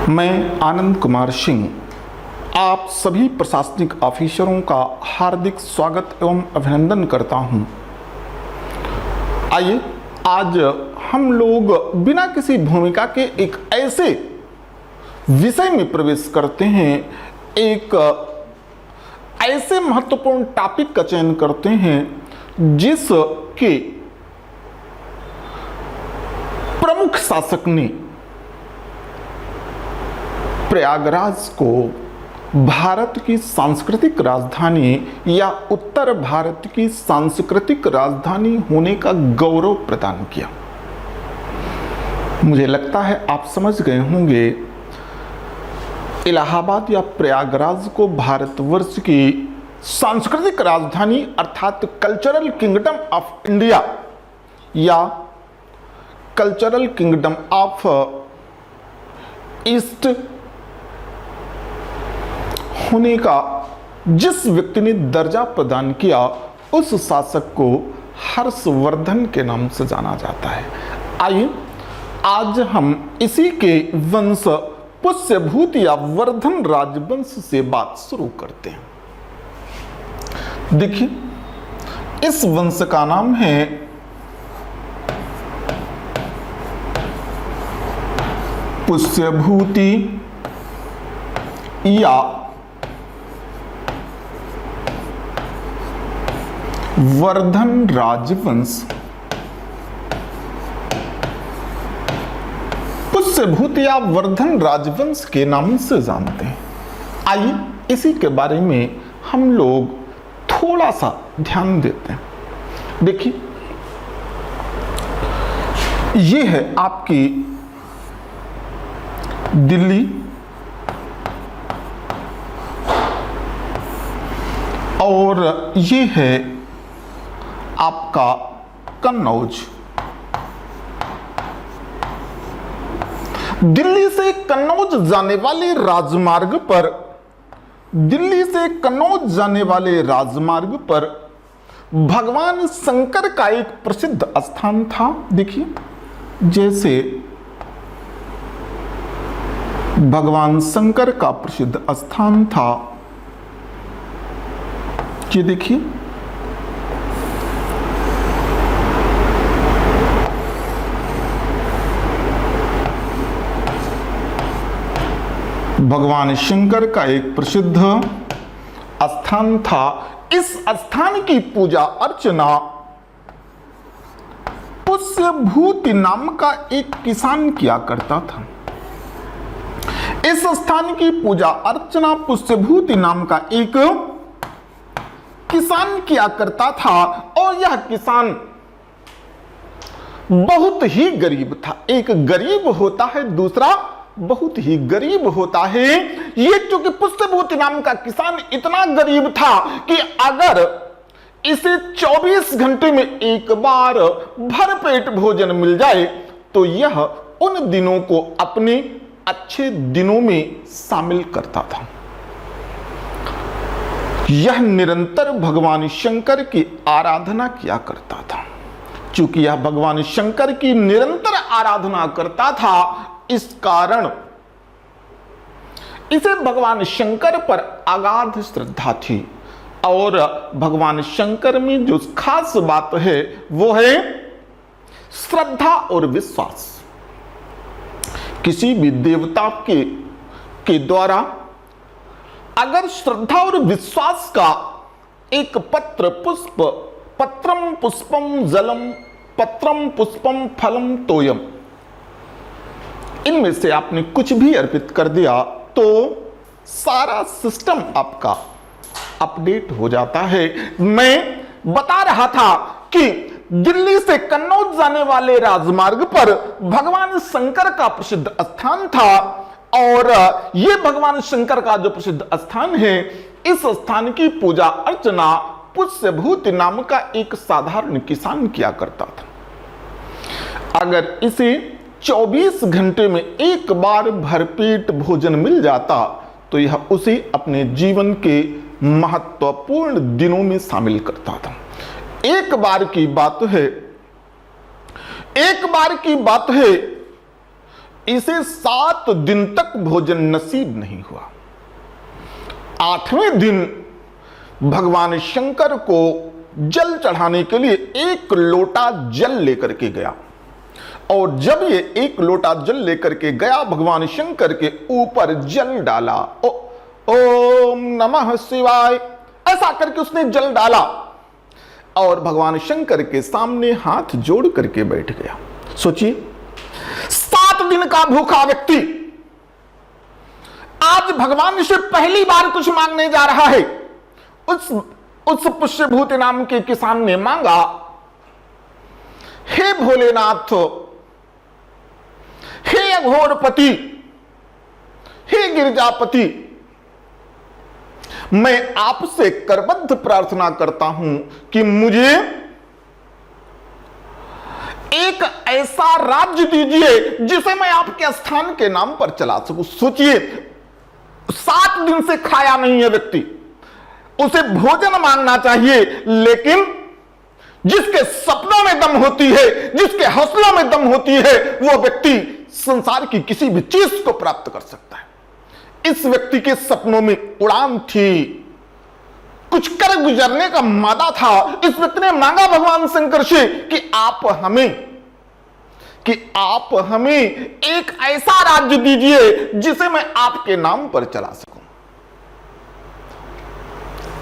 मैं आनंद कुमार सिंह आप सभी प्रशासनिक ऑफिसरों का हार्दिक स्वागत एवं अभिनंदन करता हूं। आइए आज हम लोग बिना किसी भूमिका के एक ऐसे विषय में प्रवेश करते हैं, एक ऐसे महत्वपूर्ण टॉपिक का चयन करते हैं जिसके प्रमुख शासक ने प्रयागराज को भारत की सांस्कृतिक राजधानी या उत्तर भारत की सांस्कृतिक राजधानी होने का गौरव प्रदान किया। मुझे लगता है आप समझ गए होंगे, इलाहाबाद या प्रयागराज को भारतवर्ष की सांस्कृतिक राजधानी अर्थात कल्चरल किंगडम ऑफ इंडिया या कल्चरल किंगडम ऑफ ईस्ट होने का जिस व्यक्ति ने दर्जा प्रदान किया, उस शासक को हर्षवर्धन के नाम से जाना जाता है। आइए आज हम इसी के वंश पुष्यभूत या वर्धन राजवंश से बात शुरू करते हैं। देखिए, इस वंश का नाम है पुष्यभूति या वर्धन राजवंश। पुष्यभूत या वर्धन राजवंश के नाम से जानते हैं। आइए इसी के बारे में हम लोग थोड़ा सा ध्यान देते हैं। देखिए, ये है आपकी दिल्ली और ये है आपका कन्नौज। दिल्ली से कन्नौज जाने वाले राजमार्ग पर भगवान शंकर का एक प्रसिद्ध स्थान था। देखिए, जैसे भगवान शंकर का प्रसिद्ध स्थान था, ये देखिए, भगवान शंकर का एक प्रसिद्ध स्थान था। इस स्थान की पूजा अर्चना पुष्यभूति नाम का एक किसान किया करता था। इस स्थान की पूजा अर्चना पुष्यभूति नाम का एक किसान किया करता था और यह किसान बहुत ही गरीब था। एक गरीब होता है, दूसरा बहुत ही गरीब होता है। ये चूंकि पुष्यभूति नाम का किसान इतना गरीब था कि अगर इसे 24 घंटे में एक बार भरपेट भोजन मिल जाए तो यह उन दिनों को अपने अच्छे दिनों में शामिल करता था। यह निरंतर भगवान शंकर की आराधना किया करता था। चूंकि यह भगवान शंकर की निरंतर आराधना करता था, इस कारण इसे भगवान शंकर पर अगाध श्रद्धा थी। और भगवान शंकर में जो खास बात है वो है श्रद्धा और विश्वास। किसी भी देवता के द्वारा अगर श्रद्धा और विश्वास का एक पत्रम पुष्पम जलम पत्रम पुष्पम फलम तोयम, इनमें से आपने कुछ भी अर्पित कर दिया तो सारा सिस्टम आपका अपडेट हो जाता है। मैं बता रहा था कि दिल्ली से कन्नौज जाने वाले राजमार्ग पर भगवान शंकर का प्रसिद्ध स्थान था और यह भगवान शंकर का जो प्रसिद्ध स्थान है, इस स्थान की पूजा अर्चना पुष्यभूति नाम का एक साधारण किसान किया करता था। अगर इसे 24 घंटे में एक बार भरपेट भोजन मिल जाता तो यह उसे अपने जीवन के महत्वपूर्ण दिनों में शामिल करता था। एक बार की बात है इसे 7 दिन तक भोजन नसीब नहीं हुआ। 8वें दिन भगवान शंकर को जल चढ़ाने के लिए 1 लोटा जल लेकर के गया, और जब ये 1 लोटा जल लेकर के गया, भगवान शंकर के ऊपर जल डाला। ओम नमः शिवाय, ऐसा करके उसने जल डाला और भगवान शंकर के सामने हाथ जोड़ करके बैठ गया। सोचिए, 7 दिन का भूखा व्यक्ति आज भगवान से पहली बार कुछ मांगने जा रहा है। उस पुष्यभूत नाम के किसान ने मांगा, हे भोलेनाथ, हे अघोरपति, हे गिरजापति, मैं आपसे करबद्ध प्रार्थना करता हूं कि मुझे एक ऐसा राज्य दीजिए जिसे मैं आपके स्थान के नाम पर चला सकूं। सोचिए, 7 दिन से खाया नहीं है व्यक्ति, उसे भोजन मांगना चाहिए, लेकिन जिसके सपनों में दम होती है, जिसके हौसलों में दम होती है, वो व्यक्ति संसार की किसी भी चीज को प्राप्त कर सकता है। इस व्यक्ति के सपनों में उड़ान थी, कुछ कर गुजरने का मादा था। इस व्यक्ति ने मांगा भगवान शंकर से कि आप हमें एक ऐसा राज्य दीजिए जिसे मैं आपके नाम पर चला सकूं,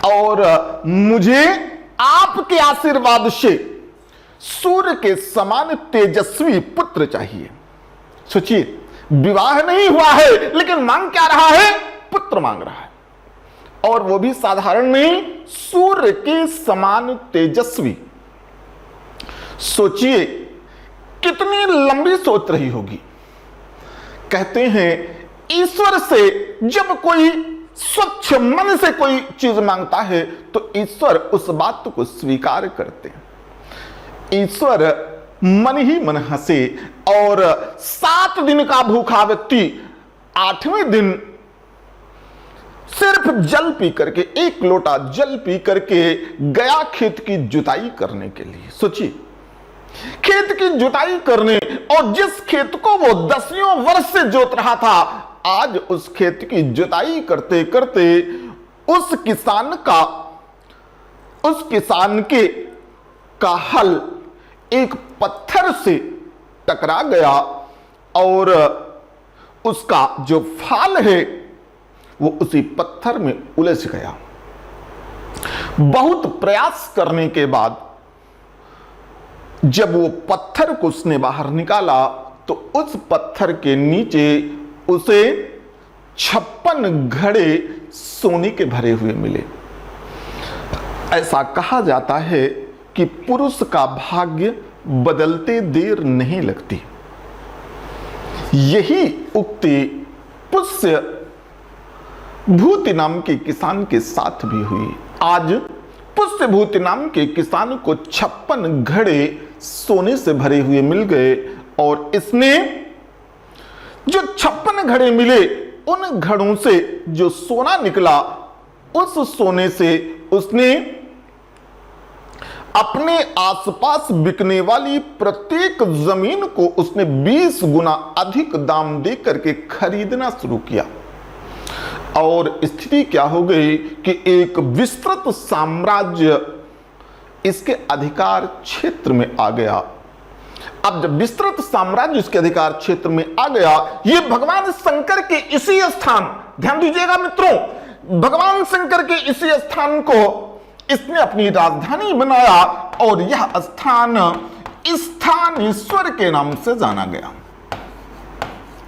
और मुझे आपके आशीर्वाद से सूर्य के समान तेजस्वी पुत्र चाहिए। सोचिए, विवाह नहीं हुआ है लेकिन मांग क्या रहा है? पुत्र मांग रहा है, और वो भी साधारण नहीं, सूर्य के समान तेजस्वी। सोचिए कितनी लंबी सोच रही होगी। कहते हैं ईश्वर से जब कोई स्वच्छ मन से कोई चीज मांगता है तो ईश्वर उस बात को स्वीकार करते हैं। ईश्वर मन ही मन हंसे, और 7 दिन का भूखा व्यक्ति 8वें दिन सिर्फ जल पी करके, 1 लोटा जल पी करके गया खेत की जुताई करने के लिए। सोचिए, खेत की जुताई करने, और जिस खेत को वो 10 वर्ष से जोत रहा था, आज उस खेत की जुताई करते करते उस किसान के हल एक पत्थर से टकरा गया, और उसका जो फाल है वो उसी पत्थर में उलझ गया। बहुत प्रयास करने के बाद जब वो पत्थर को उसने बाहर निकाला तो उस पत्थर के नीचे उसे 56 घड़े सोने के भरे हुए मिले। ऐसा कहा जाता है कि पुरुष का भाग्य बदलते देर नहीं लगती। यही उक्ति पुष्य भूति नाम के किसान के साथ भी हुई। आज पुष्य भूति नाम के किसान को 56 घड़े सोने से भरे हुए मिल गए, और इसने जो 56 घड़े मिले, उन घड़ों से जो सोना निकला, उस सोने से उसने अपने आसपास बिकने वाली प्रत्येक जमीन को उसने 20 गुना अधिक दाम दे करके खरीदना शुरू किया, और स्थिति क्या हो गई कि एक विस्तृत साम्राज्य इसके अधिकार क्षेत्र में आ गया। अब जब विस्तृत साम्राज्य इसके अधिकार क्षेत्र में आ गया, ये भगवान शंकर के इसी स्थान, ध्यान दीजिएगा मित्रों, भगवान शंकर के इसी स्थान को इसने अपनी राजधानी बनाया, और यह स्थान स्थानेश्वर के नाम से जाना गया।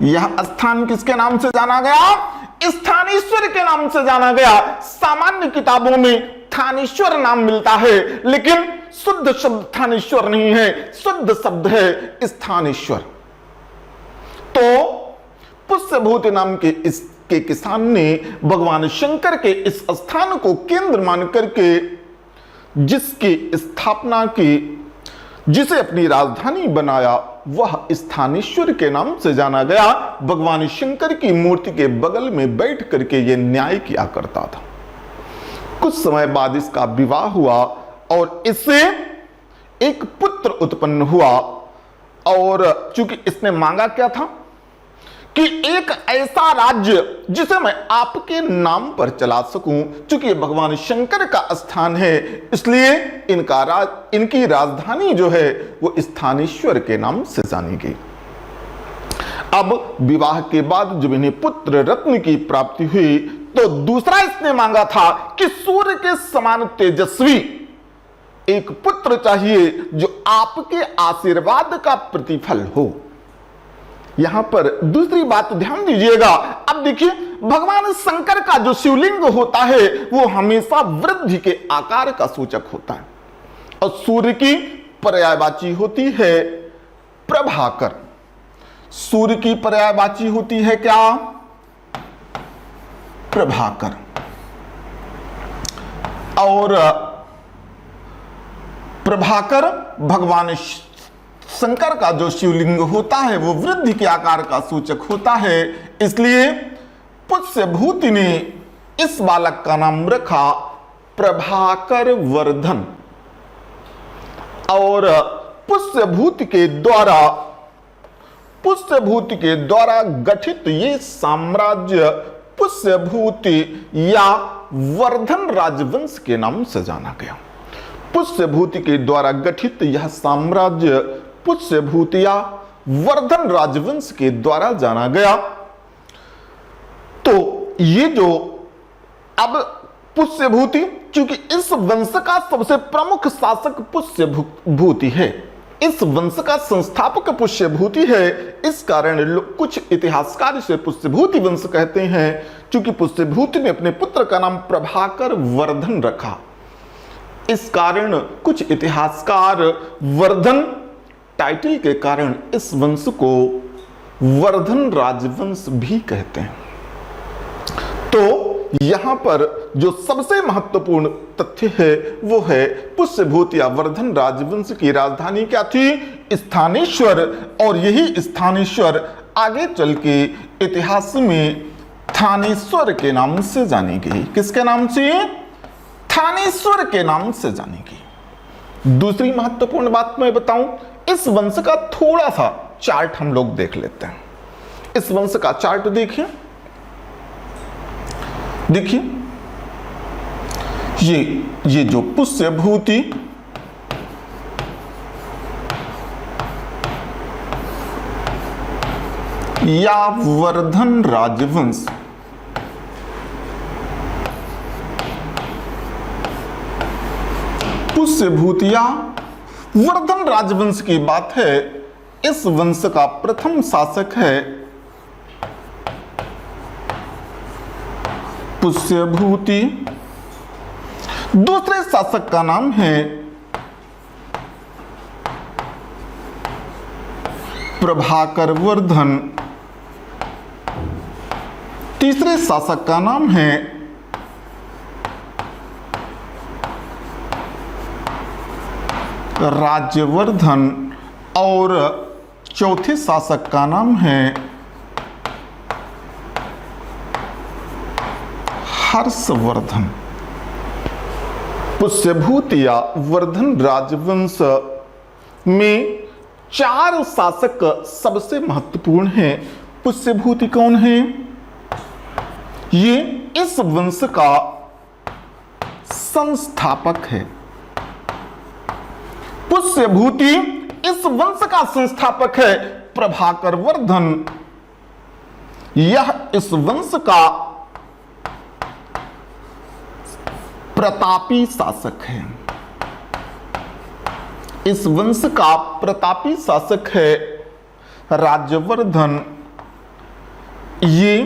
यह स्थान किसके नाम से जाना गया? स्थानेश्वर के नाम से जाना गया। सामान्य किताबों में थानेश्वर नाम मिलता है, लेकिन शुद्ध शब्द थानेश्वर नहीं है, शुद्ध शब्द है स्थानेश्वर। तो पुष्यभूति नाम के इसके किसान ने भगवान शंकर के इस स्थान को केंद्र मान करके जिसकी स्थापना की, जिसे अपनी राजधानी बनाया, वह स्थानेश्वर के नाम से जाना गया। भगवान शंकर की मूर्ति के बगल में बैठ करके यह न्याय किया करता था। कुछ समय बाद इसका विवाह हुआ और इससे एक पुत्र उत्पन्न हुआ, और चूंकि इसने मांगा क्या था? कि एक ऐसा राज्य जिसे मैं आपके नाम पर चला सकूं। चूंकि भगवान शंकर का स्थान है, इसलिए इनकी राजधानी जो है वो स्थानेश्वर के नाम से जानी गई। अब विवाह के बाद जब इन्हें पुत्र रत्न की प्राप्ति हुई तो दूसरा इसने मांगा था कि सूर्य के समान तेजस्वी एक पुत्र चाहिए जो आपके आशीर्वाद का प्रतिफल हो। यहां पर दूसरी बात ध्यान दीजिएगा। अब देखिए, भगवान शंकर का जो शिवलिंग होता है वो हमेशा वृद्धि के आकार का सूचक होता है और सूर्य की पर्यायवाची होती है प्रभाकर। सूर्य की पर्यायवाची होती है क्या? प्रभाकर। और प्रभाकर भगवान शंकर का जो शिवलिंग होता है वो वृद्धि के आकार का सूचक होता है। इसलिए पुष्यभूति ने इस बालक का नाम रखा प्रभाकर वर्धन। और पुष्यभूति के द्वारा गठित ये साम्राज्य पुष्यभूति या वर्धन राजवंश के नाम से जाना गया। पुष्यभूति के द्वारा गठित यह साम्राज्य पुष्यभूति या वर्धन राजवंश के द्वारा जाना गया। तो ये जो अब पुष्यभूति, क्योंकि इस वंश का सबसे प्रमुख शासक पुष्यभूति है, इस वंश का संस्थापक पुष्यभूति है, इस कारण कुछ इतिहासकार इसे पुष्यभूति वंश कहते हैं। क्योंकि पुष्यभूति ने अपने पुत्र का नाम प्रभाकर वर्धन रखा, इस कारण कुछ इतिहासकार वर्धन टाइटल के कारण इस वंश को वर्धन राजवंश भी कहते हैं। तो यहां पर जो सबसे महत्वपूर्ण तथ्य है वो है पुष्यभूति या वर्धन राजवंश की राजधानी क्या थी? स्थानेश्वर। और यही स्थानेश्वर आगे चल के इतिहास में थानेश्वर के नाम से जानी गई। किसके नाम से? थानेश्वर के नाम से जानी गई। दूसरी महत्वपूर्ण बात मैं बताऊं, इस वंश का थोड़ा सा चार्ट हम लोग देख लेते हैं। इस वंश का चार्ट देखिए, ये जो पुष्यभूति या वर्धन राजवंश, पुष्यभूति या वर्धन राजवंश की बात है। इस वंश का प्रथम शासक है पुष्यभूति, दूसरे शासक का नाम है प्रभाकर वर्धन, तीसरे शासक का नाम है राज्यवर्धन और चौथे शासक का नाम है हर्षवर्धन। पुष्यभूति या वर्धन राजवंश में 4 शासक सबसे महत्वपूर्ण हैं। पुष्यभूति कौन है? ये इस वंश का संस्थापक है। पुष्यभूति इस वंश का संस्थापक है। प्रभाकर वर्धन यह इस वंश का प्रतापी शासक है। इस वंश का प्रतापी शासक है राज्यवर्धन। ये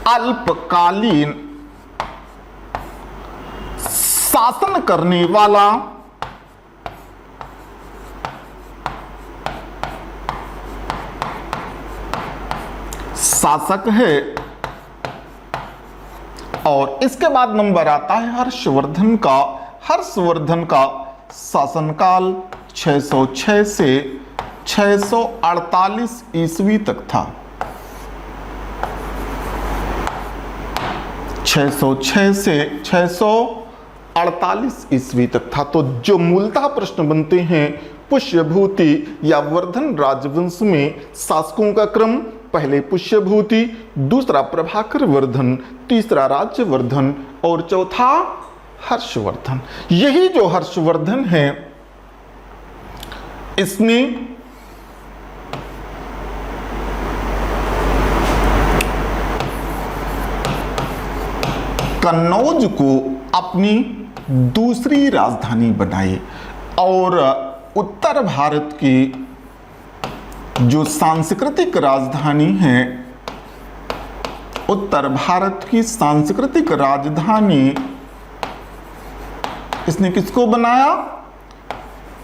अल्पकालीन शासन करने वाला शासक है। और इसके बाद नंबर आता है हर्षवर्धन का। हर्षवर्धन का शासनकाल 606 से 648 ईस्वी तक था। 606 से 648 ईस्वी तक था। तो जो मूलतः प्रश्न बनते हैं पुष्यभूति या वर्धन राजवंश में शासकों का क्रम, पहले पुष्यभूति, दूसरा प्रभाकर वर्धन, तीसरा राज्यवर्धन और चौथा हर्षवर्धन। यही जो हर्षवर्धन है इसने कन्नौज को अपनी दूसरी राजधानी बनाई और उत्तर भारत की जो सांस्कृतिक राजधानी है, उत्तर भारत की सांस्कृतिक राजधानी इसने किसको बनाया?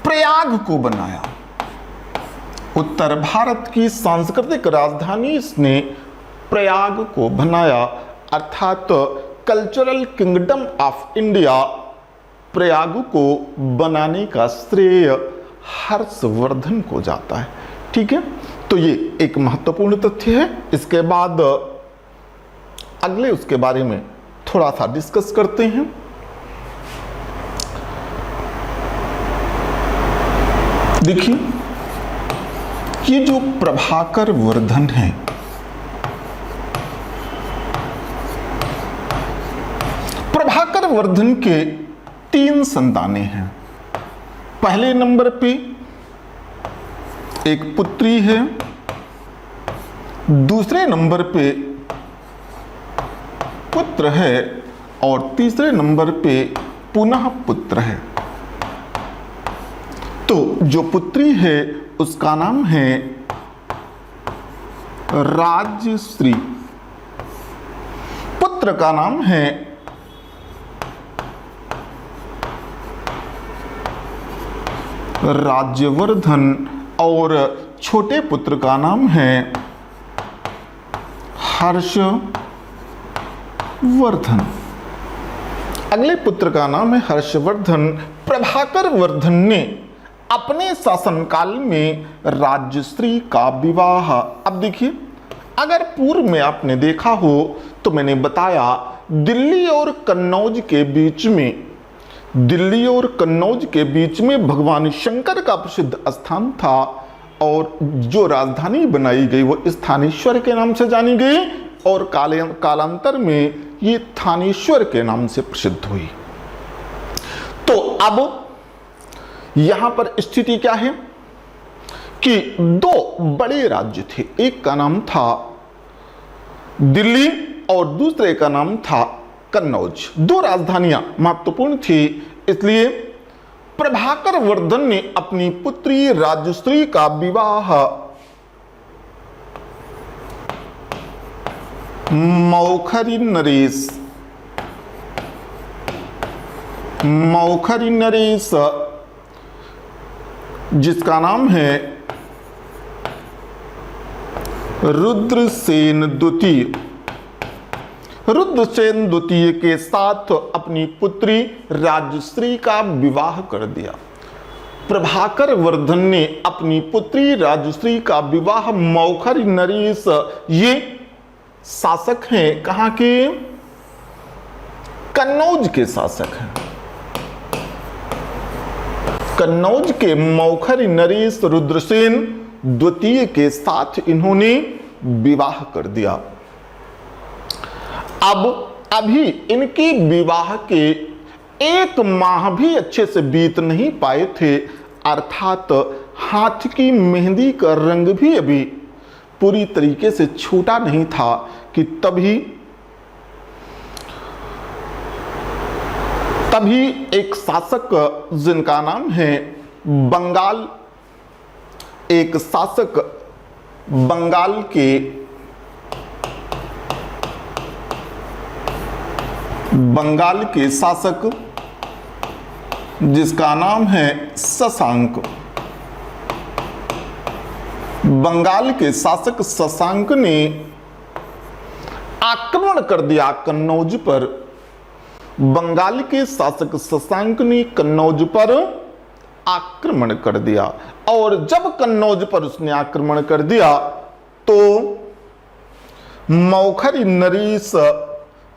प्रयाग को बनाया। उत्तर भारत की सांस्कृतिक राजधानी इसने प्रयाग को बनाया, अर्थात cultural kingdom of India Prayag को बनाने का श्रेय हर्षवर्धन को जाता है। ठीक है, तो ये एक महत्वपूर्ण तथ्य है। इसके बाद अगले उसके बारे में थोड़ा सा डिस्कस करते हैं। देखिए, ये जो प्रभाकर वर्धन है, प्रभाकर वर्धन के 3 संतानें हैं। पहले नंबर पे एक पुत्री है, दूसरे नंबर पे पुत्र है और तीसरे नंबर पे पुनः पुत्र है। तो जो पुत्री है उसका नाम है राजश्री, पुत्र का नाम है राज्यवर्धन और छोटे पुत्र का नाम है हर्षवर्धन। अगले पुत्र का नाम है हर्षवर्धन। प्रभाकर वर्धन ने अपने शासनकाल में राजश्री का विवाह, अब देखिए, अगर पूर्व में आपने देखा हो तो मैंने बताया दिल्ली और कन्नौज के बीच में, दिल्ली और कन्नौज के बीच में भगवान शंकर का प्रसिद्ध स्थान था और जो राजधानी बनाई गई वो स्थानेश्वर के नाम से जानी गई और कालांतर में ये थानेश्वर के नाम से प्रसिद्ध हुई। तो अब यहां पर स्थिति क्या है कि 2 बड़े राज्य थे, एक का नाम था दिल्ली और दूसरे का नाम था कन्नौज। 2 राजधानियां महत्वपूर्ण थी, इसलिए प्रभाकर वर्धन ने अपनी पुत्री राजश्री का विवाह मौखरी नरेश जिसका नाम है रुद्रसेन द्वितीय के साथ अपनी पुत्री राजश्री का विवाह कर दिया। प्रभाकर वर्धन ने अपनी पुत्री राजश्री का विवाह मौखरी नरेश, ये शासक हैं कहां के? कन्नौज के शासक हैं। कन्नौज के मौखरी नरेश रुद्रसेन द्वितीय के साथ इन्होंने विवाह कर दिया। अब अभी इनके विवाह के 1 माह भी अच्छे से बीत नहीं पाए थे, अर्थात हाथ की मेहंदी का रंग भी अभी पूरी तरीके से छूटा नहीं था कि तभी एक शासक जिनका नाम है बंगाल, एक शासक बंगाल के शासक जिसका नाम है शशांक, बंगाल के शासक शशांक ने आक्रमण कर दिया कन्नौज पर। बंगाल के शासक शशांक ने कन्नौज पर आक्रमण कर दिया और जब कन्नौज पर उसने आक्रमण कर दिया तो मौखरी नरेश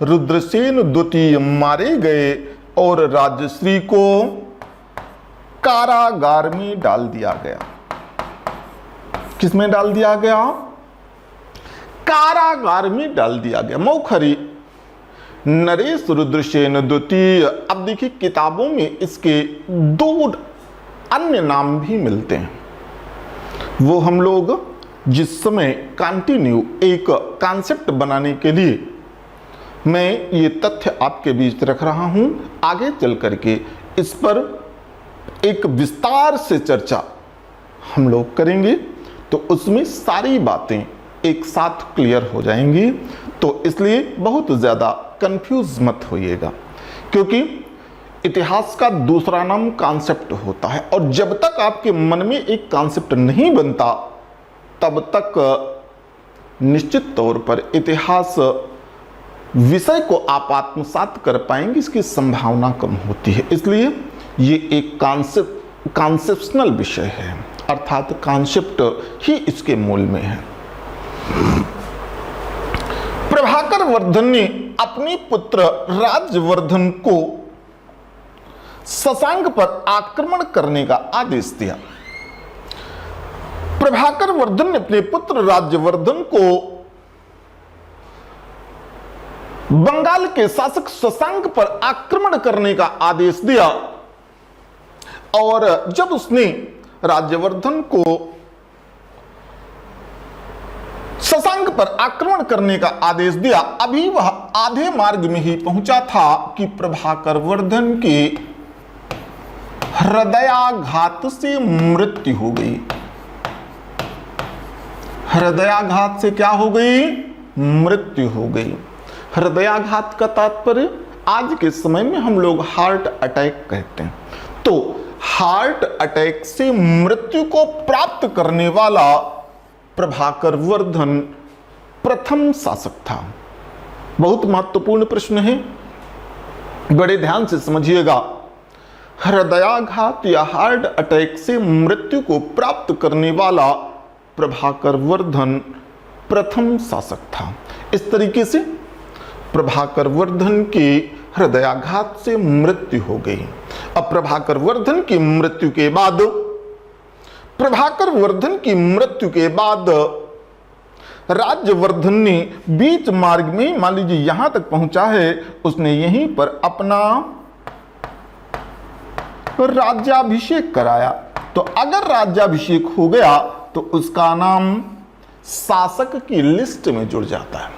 रुद्रसेन द्वितीय मारे गए और राजश्री को कारागार में डाल दिया गया। किसमें डाल दिया गया? कारागार में डाल दिया गया। मौखरी नरेश रुद्रसेन द्वितीय। अब देखिए किताबों में इसके दो अन्य नाम भी मिलते हैं, वो हम लोग जिस समय कंटिन्यू एक कॉन्सेप्ट बनाने के लिए मैं ये तथ्य आपके बीच रख रहा हूं, आगे चल करके इस पर एक विस्तार से चर्चा हम लोग करेंगे तो उसमें सारी बातें एक साथ क्लियर हो जाएंगी। तो इसलिए बहुत ज़्यादा कंफ्यूज मत होइएगा, क्योंकि इतिहास का दूसरा नाम कॉन्सेप्ट होता है, और जब तक आपके मन में एक कॉन्सेप्ट नहीं बनता तब तक निश्चित तौर पर इतिहास विषय को आप आत्मसात कर पाएंगे इसकी संभावना कम होती है। इसलिए ये एक कॉन्सेप्शनल विषय है, अर्थात कॉन्सेप्ट ही इसके मूल में है। प्रभाकर वर्धन ने अपने पुत्र राज्यवर्धन को शशांक पर आक्रमण करने का आदेश दिया। प्रभाकर वर्धन ने अपने पुत्र राज्यवर्धन को बंगाल के शासक शशांक पर आक्रमण करने का आदेश दिया, और जब उसने राज्यवर्धन को शशांक पर आक्रमण करने का आदेश दिया, अभी वह आधे मार्ग में ही पहुंचा था कि प्रभाकर वर्धन की हृदयाघात से मृत्यु हो गई। हृदयाघात से क्या हो गई? मृत्यु हो गई। हृदयाघात का तात्पर्य आज के समय में हम लोग हार्ट अटैक कहते हैं। तो हार्ट अटैक से मृत्यु को प्राप्त करने वाला प्रभाकर वर्धन प्रथम शासक था। बहुत महत्वपूर्ण प्रश्न है, बड़े ध्यान से समझिएगा। हृदयाघात या हार्ट अटैक से मृत्यु को प्राप्त करने वाला प्रभाकर वर्धन प्रथम शासक था। इस तरीके से प्रभाकर वर्धन की हृदयाघात से मृत्यु हो गई। अब प्रभाकर वर्धन की मृत्यु के बाद राज्यवर्धन ने बीच मार्ग में, मान लीजिए यहां तक पहुंचा है, उसने यहीं पर अपना राज्याभिषेक कराया। तो अगर राज्याभिषेक हो गया तो उसका नाम शासक की लिस्ट में जुड़ जाता है,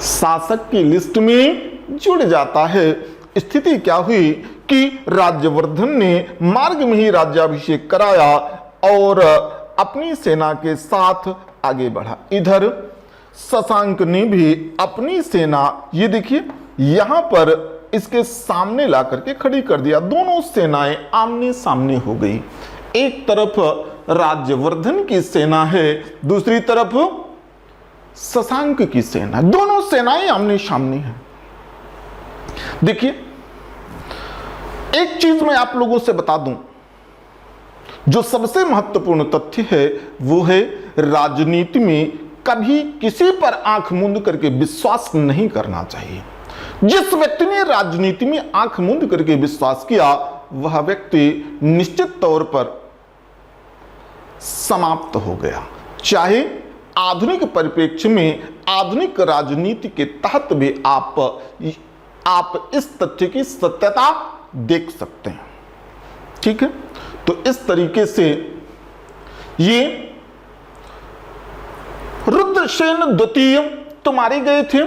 शासक की लिस्ट में जुड़ जाता है। स्थिति क्या हुई कि राज्यवर्धन ने मार्ग में ही राज्याभिषेक कराया और अपनी सेना के साथ आगे बढ़ा। इधर शशांक ने भी अपनी सेना, ये देखिए यहां पर इसके सामने ला करके खड़ी कर दिया। दोनों सेनाएं आमने सामने हो गई। एक तरफ राज्यवर्धन की सेना है, दूसरी तरफ शशांक की सेना। दोनों सेनाएं आमने सामने हैं। देखिए एक चीज मैं आप लोगों से बता दूं, जो सबसे महत्वपूर्ण तथ्य है वो है राजनीति में कभी किसी पर आंख मूंद करके विश्वास नहीं करना चाहिए। जिस व्यक्ति ने राजनीति में आंख मूंद करके विश्वास किया वह व्यक्ति निश्चित तौर पर समाप्त हो गया। चाहे आधुनिक परिप्रेक्ष्य में, आधुनिक राजनीति के तहत भी आप इस तथ्य की सत्यता देख सकते हैं। ठीक है, तो इस तरीके से ये रुद्रसेन द्वितीय तो मारे गए थे।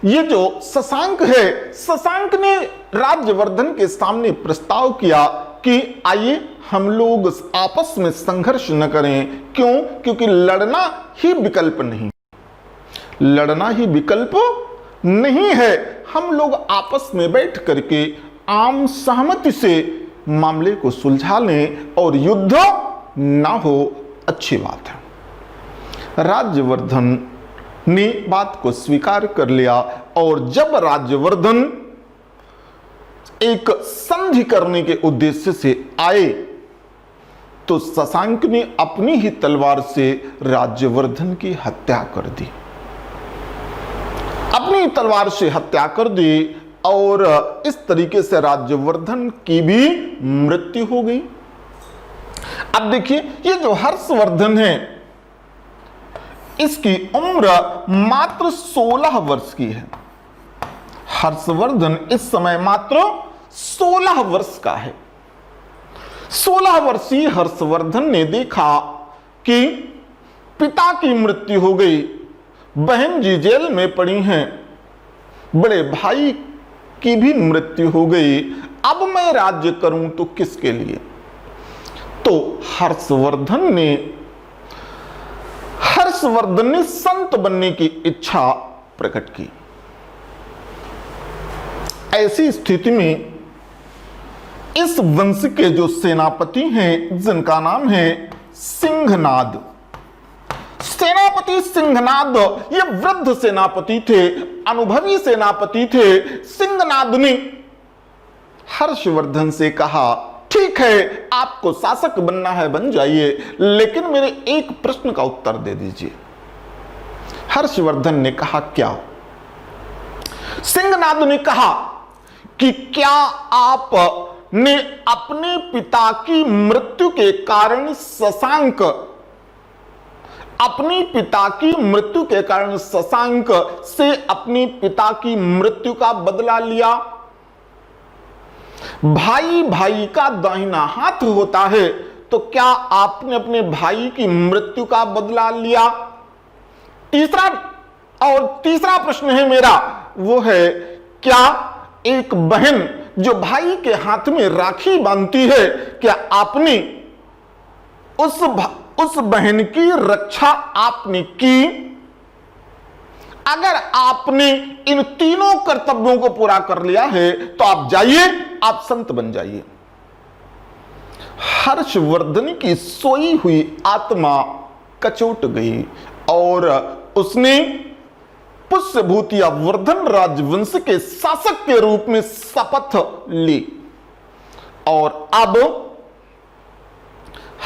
ये जो शशांक है, शशांक ने राज्यवर्धन के सामने प्रस्ताव किया कि आइए हम लोग आपस में संघर्ष न करें। क्यों? क्योंकि लड़ना ही विकल्प नहीं, लड़ना ही विकल्प नहीं है। हम लोग आपस में बैठ करके आम सहमति से मामले को सुलझा लें और युद्ध ना हो, अच्छी बात है। राज्यवर्धन ने बात को स्वीकार कर लिया और जब राज्यवर्धन एक संधि करने के उद्देश्य से आए तो शशांक ने अपनी ही तलवार से राज्यवर्धन की हत्या कर दी, अपनी तलवार से हत्या कर दी। और इस तरीके से राज्यवर्धन की भी मृत्यु हो गई। अब देखिए, ये जो हर्षवर्धन है इसकी उम्र मात्र 16 वर्ष की है। हर्षवर्धन इस समय मात्र 16 वर्ष का है। 16 वर्षीय हर्षवर्धन ने देखा कि पिता की मृत्यु हो गई, बहन जी जेल में पड़ी हैं, बड़े भाई की भी मृत्यु हो गई, अब मैं राज्य करूं तो किसके लिए? तो हर्षवर्धन ने संत बनने की इच्छा प्रकट की। ऐसी स्थिति में इस वंश के जो सेनापति हैं, जिनका नाम है सिंहनाद, सेनापति सिंहनाद, ये वृद्ध सेनापति थे, अनुभवी सेनापति थे। सिंहनाद ने हर्षवर्धन से कहा, ठीक है, आपको शासक बनना है बन जाइए, लेकिन मेरे एक प्रश्न का उत्तर दे दीजिए। हर्षवर्धन ने कहा, क्या? सिंहनाद ने कहा कि क्या आपने अपने पिता की मृत्यु के कारण शशांक, अपने पिता की मृत्यु के कारण शशांक से अपने पिता की मृत्यु का बदला लिया? भाई भाई का दाहिना हाथ होता है, तो क्या आपने अपने भाई की मृत्यु का बदला लिया? तीसरा प्रश्न है मेरा, वो है, क्या एक बहन जो भाई के हाथ में राखी बांधती है, क्या आपने उस बहन की रक्षा आपने की? अगर आपने इन तीनों कर्तव्यों को पूरा कर लिया है तो आप जाइए, आप संत बन जाइए। हर्षवर्धन की सोई हुई आत्मा कचोट गई और उसने पुष्यभूतिया वर्धन राजवंश के शासक के रूप में शपथ ली। और अब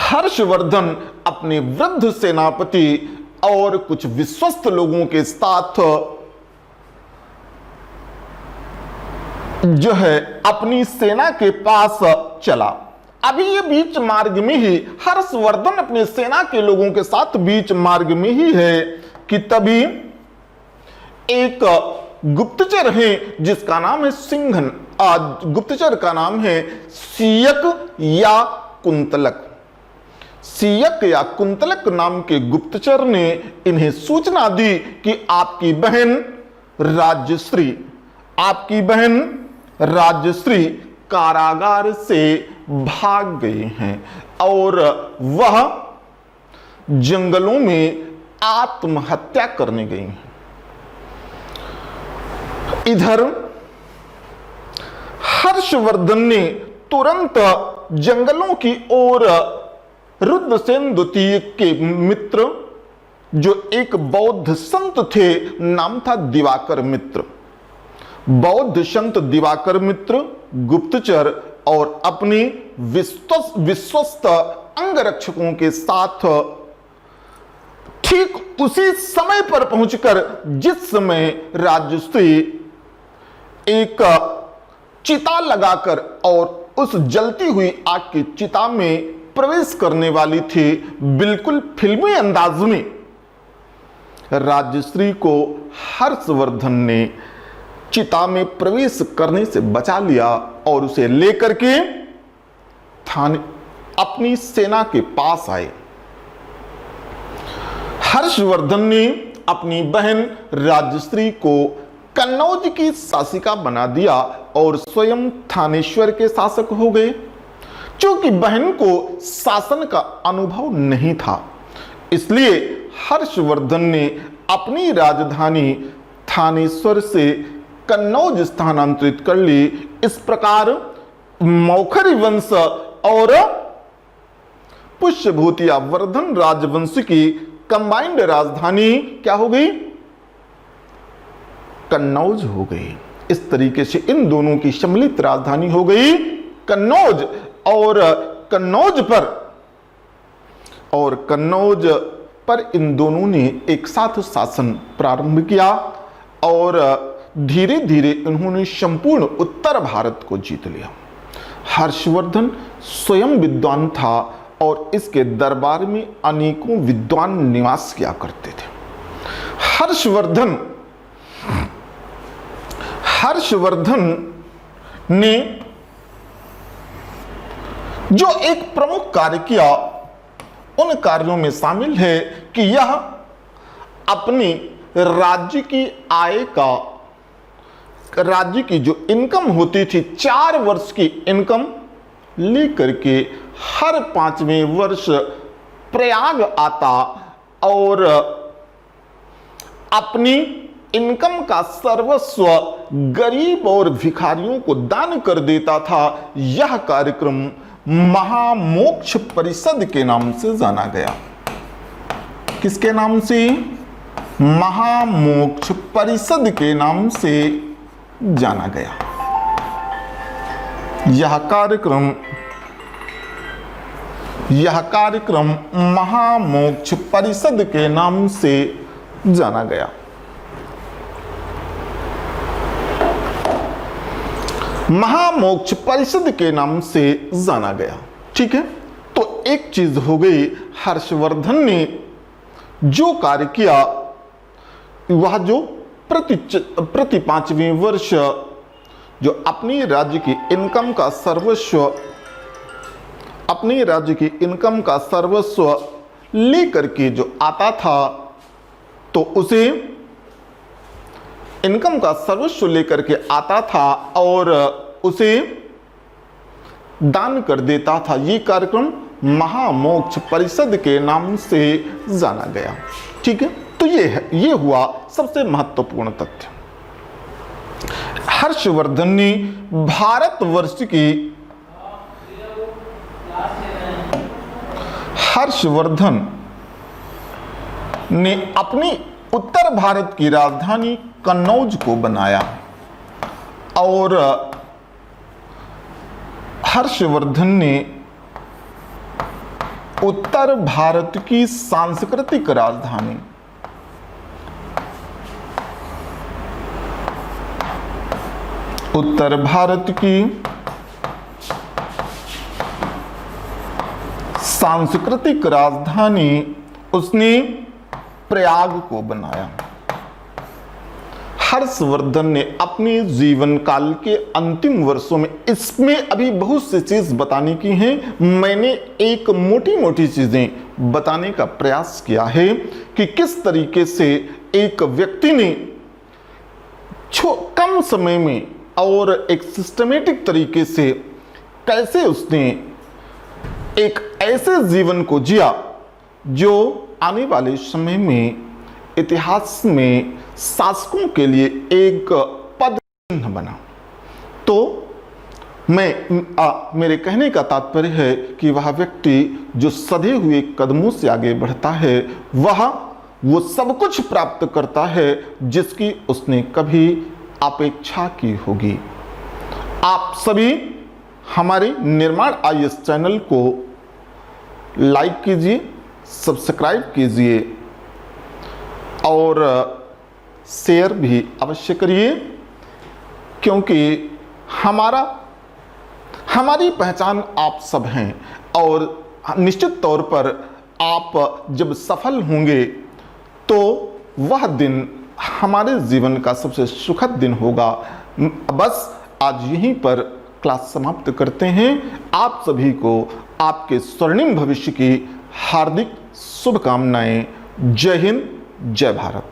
हर्षवर्धन अपने वृद्ध सेनापति और कुछ विश्वस्त लोगों के साथ जो है अपनी सेना के पास चला। अभी ये बीच मार्ग में ही हर्षवर्धन अपने सेना के लोगों के साथ बीच मार्ग में ही है कि तभी एक गुप्तचर है जिसका नाम है गुप्तचर का नाम है सीयक या कुंतलक। सीयक या कुंतलक नाम के गुप्तचर ने इन्हें सूचना दी कि आपकी बहन राज्यश्री कारागार से भाग गए हैं और वह जंगलों में आत्महत्या करने गई हैं। इधर हर्षवर्धन ने तुरंत जंगलों की ओर रुद्रसेन द्वितीय के मित्र, जो एक बौद्ध संत थे, नाम था दिवाकर मित्र, बौद्ध संत दिवाकर मित्र, गुप्तचर और अपने विश्वस्त अंगरक्षकों के साथ ठीक उसी समय पर पहुंचकर जिस समय राज्यश्री एक चिता लगाकर और उस जलती हुई आग की चिता में प्रवेश करने वाली थी, बिल्कुल फिल्मी अंदाज में राज्यश्री को हर्षवर्धन ने चिता में प्रवेश करने से बचा लिया और उसे लेकर के थाने अपनी सेना के पास आए। हर्षवर्धन ने अपनी बहन राज्यश्री को कन्नौज की शासिका बना दिया और स्वयं थानेश्वर के शासक हो गए। क्योंकि बहन को शासन का अनुभव नहीं था, इसलिए हर्षवर्धन ने अपनी राजधानी थानेश्वर से कन्नौज स्थानांतरित कर ली। इस प्रकार मौखरी वंश और पुष्यभूतिया वर्धन राजवंश की कंबाइंड राजधानी क्या हो गई? कन्नौज हो गई। इस तरीके से इन दोनों की सम्मिलित राजधानी हो गई कन्नौज। और कन्नौज पर इन दोनों ने एक साथ शासन प्रारंभ किया और धीरे धीरे उन्होंने संपूर्ण उत्तर भारत को जीत लिया। हर्षवर्धन स्वयं विद्वान था और इसके दरबार में अनेकों विद्वान निवास किया करते थे। हर्षवर्धन ने जो एक प्रमुख कार्य किया, उन कार्यों में शामिल है कि यह अपनी राज्य की आय का, राज्य की जो इनकम होती थी 4 वर्ष की इनकम लेकर के हर 5वें वर्ष प्रयाग आता और अपनी इनकम का सर्वस्व गरीब और भिखारियों को दान कर देता था। यह कार्यक्रम महामोक्ष परिषद के नाम से जाना गया। किसके नाम से? महामोक्ष परिषद के नाम से जाना गया। यह कार्यक्रम महामोक्ष परिषद के नाम से जाना गया। महामोक्ष परिषद के नाम से जाना गया। ठीक है, तो एक चीज हो गई, हर्षवर्धन ने जो कार्य किया वह जो प्रति 5वें वर्ष जो अपनी राज्य की इनकम का सर्वस्व लेकर के जो आता था, तो उसे इनकम का सर्वस्व लेकर के आता था और उसे दान कर देता था। ये कार्यक्रम महामोक्ष परिषद के नाम से जाना गया। ठीक है, तो ये हुआ सबसे महत्वपूर्ण तथ्य। हर्षवर्धन ने अपनी उत्तर भारत की राजधानी कन्नौज को बनाया और हर्षवर्धन ने उत्तर भारत की सांस्कृतिक राजधानी उसने प्रयाग को बनाया। हर्षवर्धन ने अपने जीवन काल के अंतिम वर्षों में, इसमें अभी बहुत सी चीज बताने की हैं, मैंने एक मोटी मोटी चीजें बताने का प्रयास किया है कि किस तरीके से एक व्यक्ति ने कम समय में और एक सिस्टमेटिक तरीके से कैसे उसने एक ऐसे जीवन को जिया जो आने वाले समय में इतिहास में शासकों के लिए एक पद चिन्ह बना। तो मेरे कहने का तात्पर्य है कि वह व्यक्ति जो सधे हुए कदमों से आगे बढ़ता है, वो सब कुछ प्राप्त करता है जिसकी उसने कभी अपेक्षा की होगी। आप सभी हमारे निर्माण IAS चैनल को लाइक कीजिए, सब्सक्राइब कीजिए और शेयर भी अवश्य करिए, क्योंकि हमारी पहचान आप सब हैं और निश्चित तौर पर आप जब सफल होंगे तो वह दिन हमारे जीवन का सबसे सुखद दिन होगा। बस आज यहीं पर क्लास समाप्त करते हैं। आप सभी को आपके स्वर्णिम भविष्य की हार्दिक शुभकामनाएं। जय हिंद, जय भारत।